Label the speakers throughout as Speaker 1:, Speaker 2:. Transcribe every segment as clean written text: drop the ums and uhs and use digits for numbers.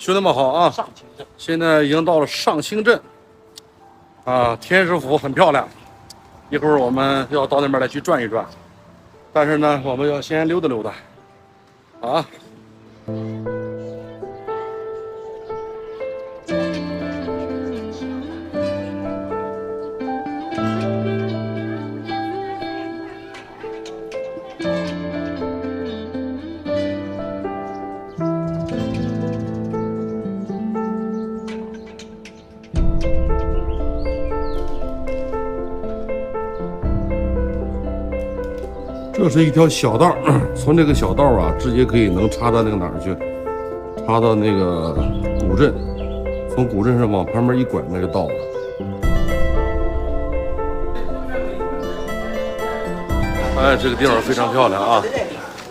Speaker 1: 兄弟们好啊！现在已经到了上清镇，啊，天师府很漂亮。一会儿我们要到那边来去转一转，但是呢，我们要先溜达溜达，啊。这是一条小道，从这个小道啊，直接可以能插到那个哪儿去，插到那个古镇，从古镇上往旁边一拐，那就到了。哎，这个地方非常漂亮啊！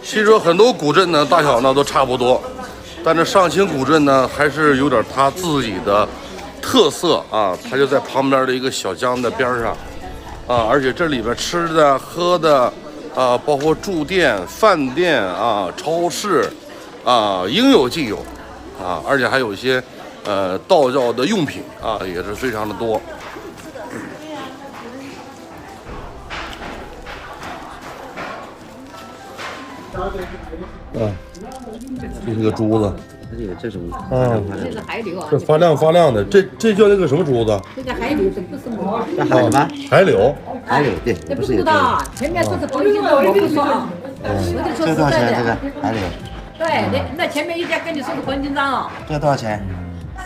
Speaker 1: 其实很多古镇呢，大小呢都差不多，但是上清古镇呢，还是有点它自己的特色啊。它就在旁边的一个小江的边上啊，而且这里边吃的、喝的。包括住店、饭店啊、超市啊，应有尽有啊，而且还有一些道教的用品啊，也是非常的多。这是个珠子，
Speaker 2: 这种
Speaker 3: 这是海柳啊，
Speaker 1: 这发亮发亮的，这叫那个什么珠子？
Speaker 3: 这叫海柳，这不是木。
Speaker 2: 叫海什么？
Speaker 1: 海柳。
Speaker 2: 海柳对，
Speaker 3: 这不
Speaker 2: 不是有
Speaker 3: 知道，前面说是黄金豆，我跟你说啊，我就说实
Speaker 2: 这多少钱？
Speaker 3: 在
Speaker 2: 这个
Speaker 3: 的。
Speaker 2: 海柳，
Speaker 3: 对，那前面一家跟你说是黄金章啊，
Speaker 2: 这多少钱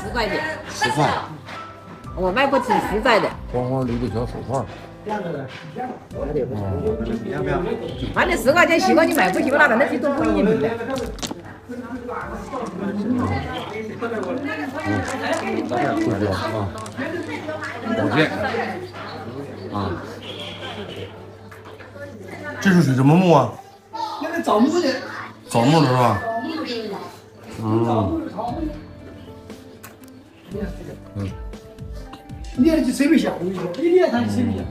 Speaker 3: 10块钱，
Speaker 2: ？10块。
Speaker 3: 我卖不起实在的。
Speaker 1: 黄黄驴的小手串。
Speaker 2: 要不要？
Speaker 3: 反正10块钱喜欢你买不喜欢那反正去都不一定的。
Speaker 1: 不多啊，宝剑啊，这是属什么木啊？
Speaker 4: 那个枣木的，
Speaker 1: 枣木的是吧？
Speaker 4: 练就随便想，一练它就随便想。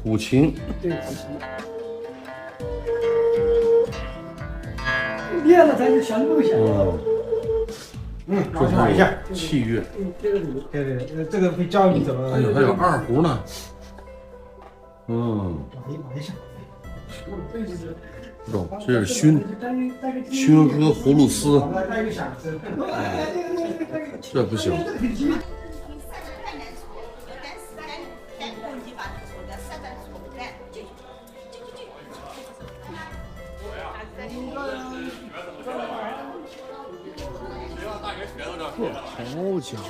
Speaker 1: 古琴，
Speaker 4: 对，练了咱就想都想。
Speaker 1: 这是一下器乐，
Speaker 4: 对，这个会教你怎么。
Speaker 1: 还有二胡呢。这是熏和葫芦丝，这不行。好家伙！